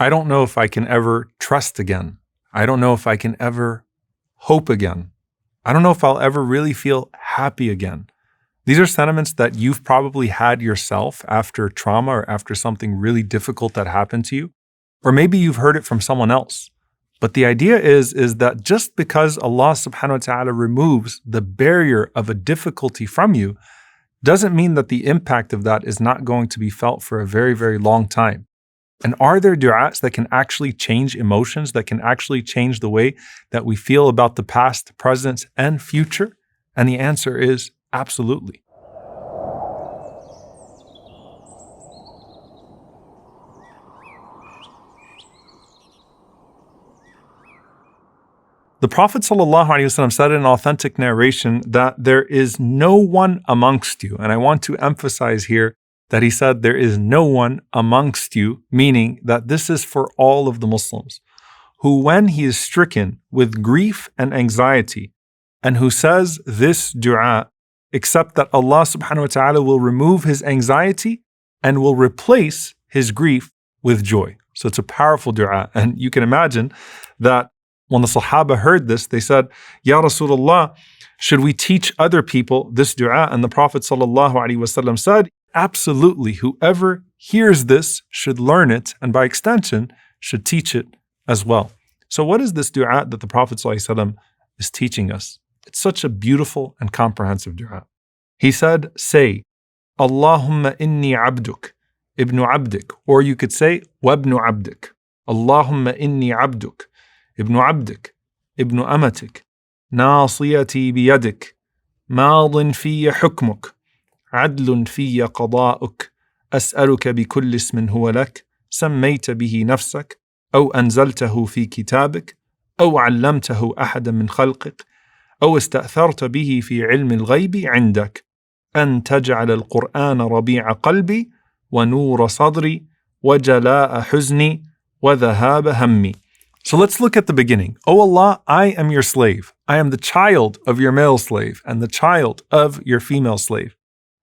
I don't know if I can ever trust again. I don't know if I can ever hope again. I don't know if I'll ever really feel happy again. These are sentiments that you've probably had yourself after trauma or after something really difficult that happened to you. Or maybe you've heard it from someone else. But the idea is that just because Allah subhanahu wa ta'ala removes the barrier of a difficulty from you doesn't mean that the impact of that is not going to be felt for a very, very long time. And are there du'as that can actually change emotions, that can actually change the way that we feel about the past, present, and future? And the answer is absolutely. The Prophet ﷺ said in an authentic narration that there is no one amongst you, and I want to emphasize here that he said there is no one amongst you, meaning that this is for all of the Muslims, who when he is stricken with grief and anxiety, and who says this dua, except that Allah subhanahu wa ta'ala will remove his anxiety and will replace his grief with joy. So it's a powerful dua. And you can imagine that when the Sahaba heard this, they said, Ya Rasulullah, should we teach other people this dua? And the Prophet ﷺ said, absolutely, whoever hears this should learn it, and by extension, should teach it as well. So what is this dua that the Prophet ﷺ is teaching us? It's such a beautiful and comprehensive dua. He said, say, Allahumma inni abduk, ibnu abdik, or you could say, wabnu abdik. Allahumma inni abduk, ibnu abdik, ibnu amatik, nasiyati biyadik, madin fiyya hukmuk, عدل في قضاؤك أسألك بكل اسم هو لك سميت به نفسك أو أنزلته في كتابك أو علمته أحدا من خلقك أو استأثرت به في علم الغيب عندك أن تجعل القرآن ربيع قلبي ونور صدري وجلاء حزني وذهاب همي. So let's look at the beginning. O Allah, I am your slave. I am the child of your male slave and the child of your female slave.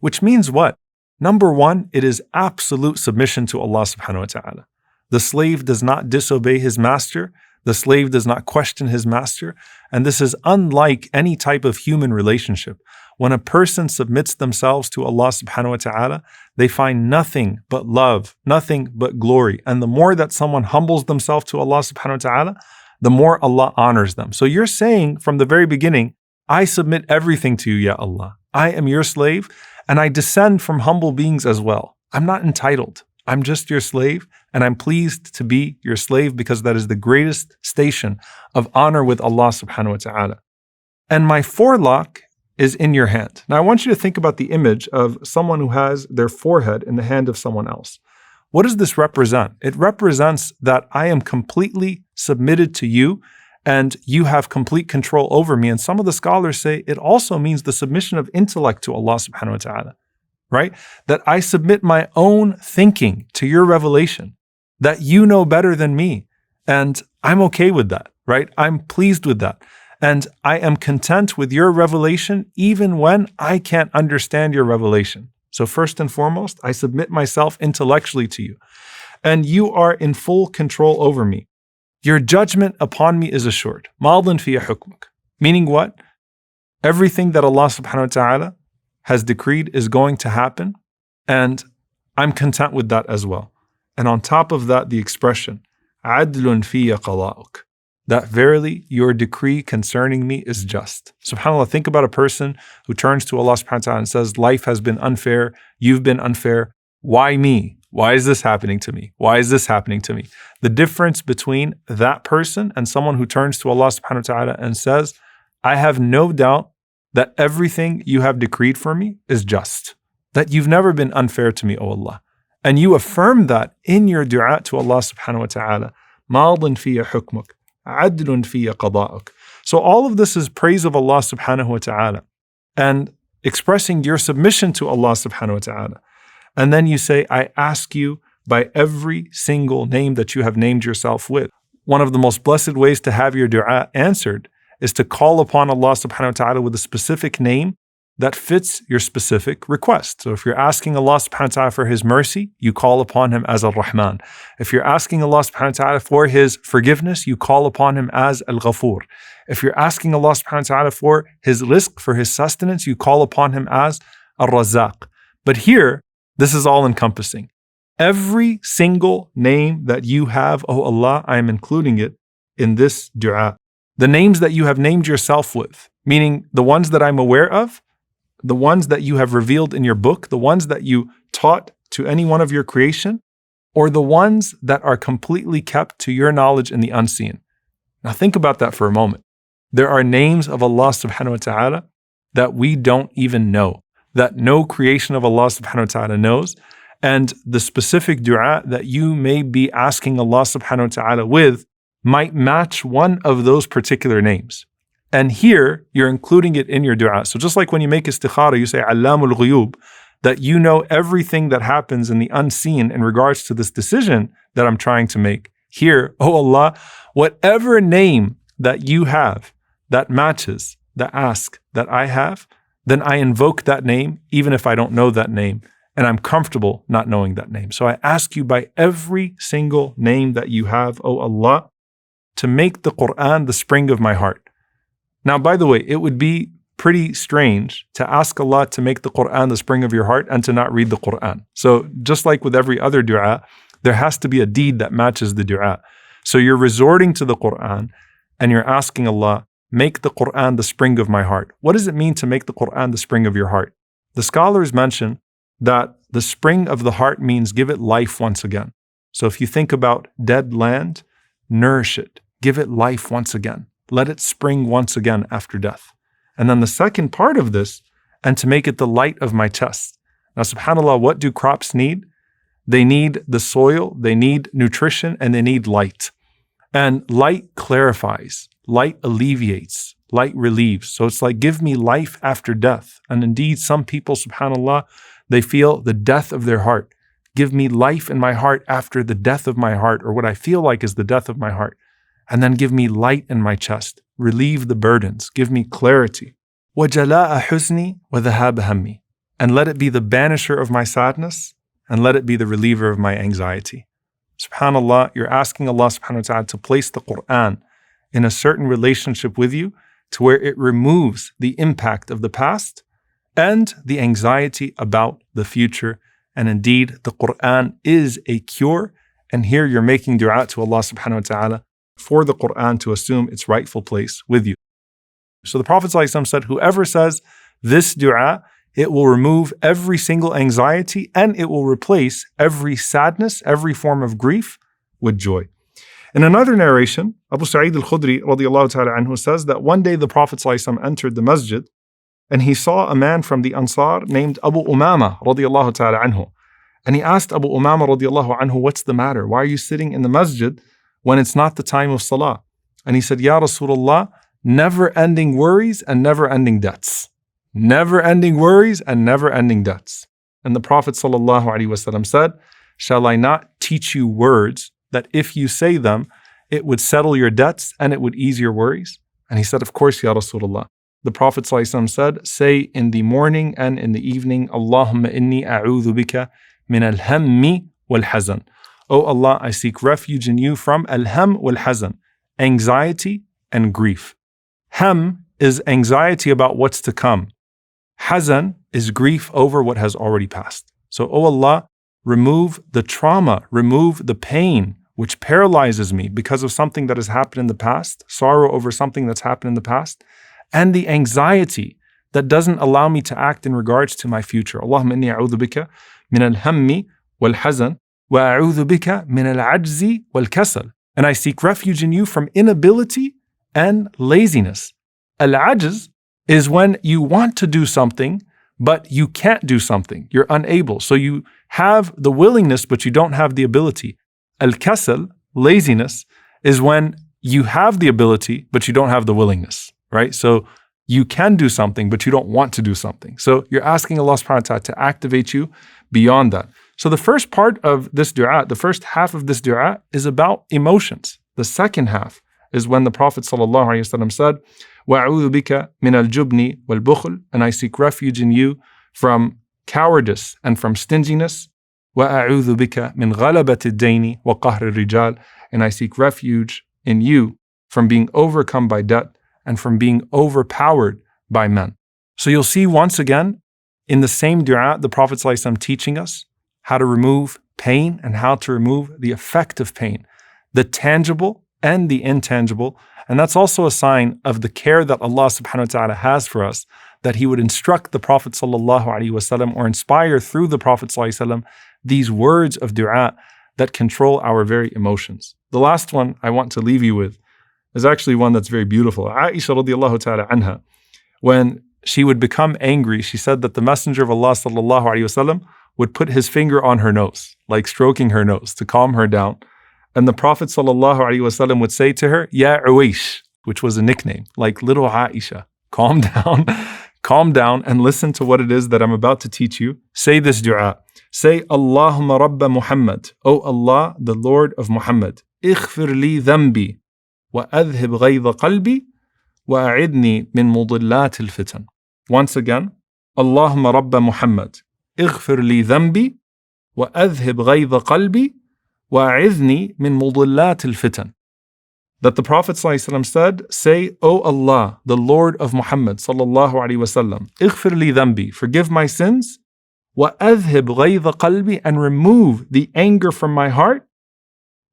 Which means what? Number one, it is absolute submission to Allah subhanahu wa ta'ala. The slave does not disobey his master. The slave does not question his master. And this is unlike any type of human relationship. When a person submits themselves to Allah subhanahu wa ta'ala, they find nothing but love, nothing but glory. And the more that someone humbles themselves to Allah subhanahu wa ta'ala, the more Allah honors them. So you're saying from the very beginning, I submit everything to you, Ya Allah. I am your slave, and I descend from humble beings as well. I'm not entitled. I'm just your slave, and I'm pleased to be your slave because that is the greatest station of honor with Allah subhanahu wa ta'ala. And my forelock is in your hand. Now I want you to think about the image of someone who has their forehead in the hand of someone else. What does this represent? It represents that I am completely submitted to you and you have complete control over me. And some of the scholars say it also means the submission of intellect to Allah subhanahu wa ta'ala, right? That I submit my own thinking to your revelation, that you know better than me. And I'm okay with that, right? I'm pleased with that. And I am content with your revelation even when I can't understand your revelation. So first and foremost, I submit myself intellectually to you. And you are in full control over me. Your judgment upon me is assured. مَاضٍ فِي حُكْمُكَ. Meaning what? Everything that Allah subhanahu wa ta'ala has decreed is going to happen, and I'm content with that as well. And on top of that, the expression, عَدْلٌ فِي قَضَاءُكَ. That verily your decree concerning me is just. SubhanAllah, think about a person who turns to Allah subhanahu wa ta'ala and says, life has been unfair, you've been unfair. Why me? Why is this happening to me? Why is this happening to me? The difference between that person and someone who turns to Allah subhanahu wa ta'ala and says, I have no doubt that everything you have decreed for me is just. That you've never been unfair to me, O Allah. And you affirm that in your dua to Allah subhanahu wa ta'ala. مَاضٍ فِي حُكْمُكَ عَدْلٌ فِي قَضَاءُكَ. So all of this is praise of Allah subhanahu wa ta'ala and expressing your submission to Allah subhanahu wa ta'ala. And then you say, I ask you by every single name that you have named yourself with. One of the most blessed ways to have your dua answered is to call upon Allah subhanahu wa ta'ala with a specific name that fits your specific request. So if you're asking Allah subhanahu wa ta'ala for His mercy, you call upon Him as Ar-Rahman. If you're asking Allah subhanahu wa ta'ala for His forgiveness, you call upon Him as Al-Ghafur. If you're asking Allah subhanahu wa ta'ala for His rizq, for His sustenance, you call upon Him as Ar-Razzaq. But here, this is all encompassing. Every single name that you have, oh Allah, I am including it in this dua. The names that you have named yourself with, meaning the ones that I'm aware of, the ones that you have revealed in your book, the ones that you taught to any one of your creation, or the ones that are completely kept to your knowledge in the unseen. Now think about that for a moment. There are names of Allah subhanahu wa ta'ala that we don't even know, that no creation of Allah subhanahu wa ta'ala knows, and the specific dua that you may be asking Allah subhanahu wa ta'ala with might match one of those particular names. And here, you're including it in your dua. So just like when you make istikhara, you say, Allamul Ghuyub, that you know everything that happens in the unseen in regards to this decision that I'm trying to make. Here, oh Allah, whatever name that you have that matches the ask that I have, then I invoke that name even if I don't know that name, and I'm comfortable not knowing that name. So I ask you by every single name that you have, oh Allah, to make the Quran the spring of my heart. Now, by the way, it would be pretty strange to ask Allah to make the Quran the spring of your heart and to not read the Quran. So just like with every other dua, there has to be a deed that matches the dua. So you're resorting to the Quran and you're asking Allah, make the Quran the spring of my heart. What does it mean to make the Quran the spring of your heart? The scholars mention that the spring of the heart means give it life once again. So if you think about dead land, nourish it, give it life once again. Let it spring once again after death. And then the second part of this, and to make it the light of my chest. Now, subhanAllah, what do crops need? They need the soil, they need nutrition, and they need light. And light clarifies, light alleviates, light relieves. So it's like, give me life after death. And indeed, some people, subhanAllah, they feel the death of their heart. Give me life in my heart after the death of my heart, or what I feel like is the death of my heart. And then give me light in my chest. Relieve the burdens. Give me clarity. وَجَلَاءَ حُزْنِي وَذَهَابَ هَمِّي. And let it be the banisher of my sadness, and let it be the reliever of my anxiety. SubhanAllah, you're asking Allah subhanahu wa ta'ala to place the Quran in a certain relationship with you to where it removes the impact of the past and the anxiety about the future. And indeed, the Quran is a cure. And here you're making dua to Allah subhanahu wa ta'ala for the Quran to assume its rightful place with you. So the Prophet ﷺ said, whoever says this dua, it will remove every single anxiety and it will replace every sadness, every form of grief with joy. In another narration, Abu Sa'id al-Khudri radiyallahu ta'ala anhu says that one day the Prophet ﷺ entered the masjid and he saw a man from the Ansar named Abu Umama radiyallahu ta'ala anhu. And he asked Abu Umama radiyallahu anhu, what's the matter? Why are you sitting in the masjid when it's not the time of salah? And he said, Ya Rasulullah, never-ending worries and never-ending debts. Never-ending worries and never-ending debts. And the Prophet ﷺ said, shall I not teach you words that if you say them, it would settle your debts and it would ease your worries? And he said, of course, Ya Rasulullah. The Prophet ﷺ said, say in the morning and in the evening, Allahumma inni a'udhu bika min al-hammi wal-hazan. Oh Allah, I seek refuge in you from al-ham wal-hazan, anxiety and grief. Ham is anxiety about what's to come. Hazan is grief over what has already passed. So, oh Allah, remove the trauma, remove the pain which paralyzes me because of something that has happened in the past, sorrow over something that's happened in the past, and the anxiety that doesn't allow me to act in regards to my future. Allahumma inni a'udhu bika min al-hammi wal-hazan wa a'udhu bika min al-ajzi wal-kasal. And I seek refuge in you from inability and laziness. Al-ajz is when you want to do something, but you can't do something. You're unable. So you have the willingness, but you don't have the ability. Al-kasal, laziness, is when you have the ability, but you don't have the willingness, right? So you can do something, but you don't want to do something. So you're asking Allah subhanahu wa ta'ala to activate you beyond that. So the first part of this dua, the first half of this dua is about emotions. The second half is when the Prophet ﷺ said, وَأَعُوذُ بِكَ مِنَ الْجُبْنِ وَالْبُخْلِ, and I seek refuge in you from cowardice and from stinginess. وَأَعُوذُ بِكَ مِنْ غَلَبَةِ الدَّيْنِ وَقَهْرِ الرِّجَالِ, and I seek refuge in you from being overcome by debt and from being overpowered by men. So you'll see once again, in the same dua, the Prophet ﷺ teaching us how to remove pain and how to remove the effect of pain, the tangible and the intangible. And that's also a sign of the care that Allah subhanahu wa ta'ala has for us, that He would instruct the Prophet ﷺ or inspire through the Prophet ﷺ these words of dua that control our very emotions. The last one I want to leave you with is actually one that's very beautiful. Aisha radiallahu ta'ala anha, when she would become angry, she said that the Messenger of Allah sallallahu alaihi wasallam would put his finger on her nose, like stroking her nose to calm her down. And the Prophet sallallahu alaihi wasallam would say to her, Ya Uwaish, which was a nickname, like little Aisha, calm down, calm down and listen to what it is that I'm about to teach you. Say this dua. Say, Allahumma Rabba Muhammad, O Allah, the Lord of Muhammad, Ighfir li dhanbi, wa adhib ghayda qalbi, wa a'idni min mudillat al-fitan. Once again, Allahumma Rabba Muhammad, Ighfir li dhanbi, wa adhib ghayda qalbi, wa a'idni min mudillat al-fitan. That the Prophet ﷺ said, say, O Allah, the Lord of Muhammad sallallahu alaihi wasallam, Ighfir li dhanbi, forgive my sins, وَأَذْهِبْ غَيْظَ قَلْبِي, and remove the anger from my heart,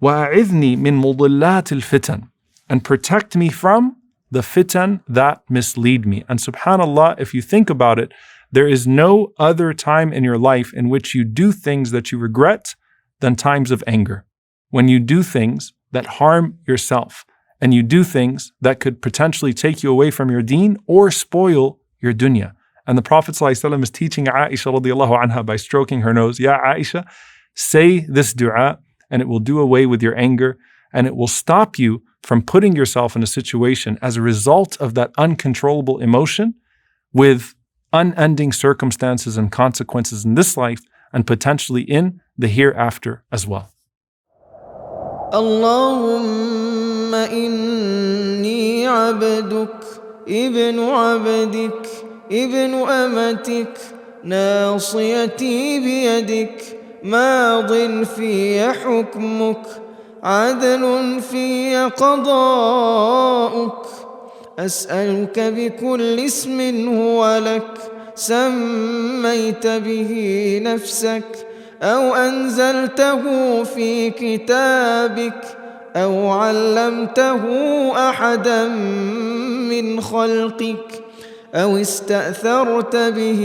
وَأَعِذْنِي مِن مُضِلَّاتِ الْفِتَنِ, and protect me from the fitan that mislead me. And subhanAllah, if you think about it, there is no other time in your life in which you do things that you regret than times of anger. When you do things that harm yourself, and you do things that could potentially take you away from your deen or spoil your dunya. And the Prophet ﷺ is teaching Aisha radiallahu anha by stroking her nose, Ya Aisha, say this dua and it will do away with your anger and it will stop you from putting yourself in a situation as a result of that uncontrollable emotion with unending circumstances and consequences in this life and potentially in the hereafter as well. Allahumma inni abduk, ibn abdik, ابن أمتك ناصيتي بيدك ماض في حكمك عدل في قضاؤك أسألك بكل اسم هو لك سميت به نفسك أو أنزلته في كتابك أو علمته أحدا من خلقك أو استأثرت به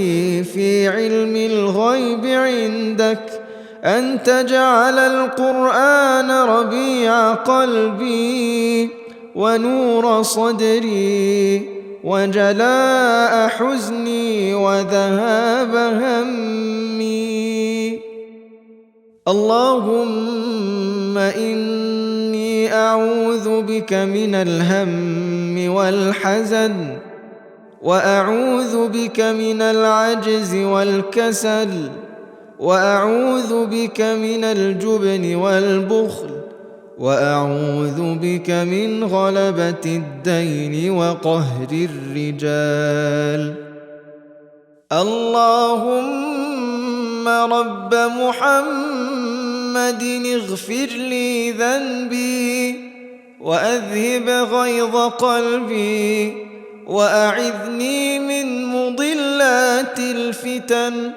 في علم الغيب عندك أن تجعل القرآن ربيع قلبي ونور صدري وجلاء حزني وذهاب همي. اللهم إني أعوذ بك من الهم والحزن وأعوذ بك من العجز والكسل وأعوذ بك من الجبن والبخل وأعوذ بك من غلبة الدين وقهر الرجال. اللهم رب محمد اغفر لي ذنبي وأذهب غيظ قلبي وأعذني من مضلات الفتن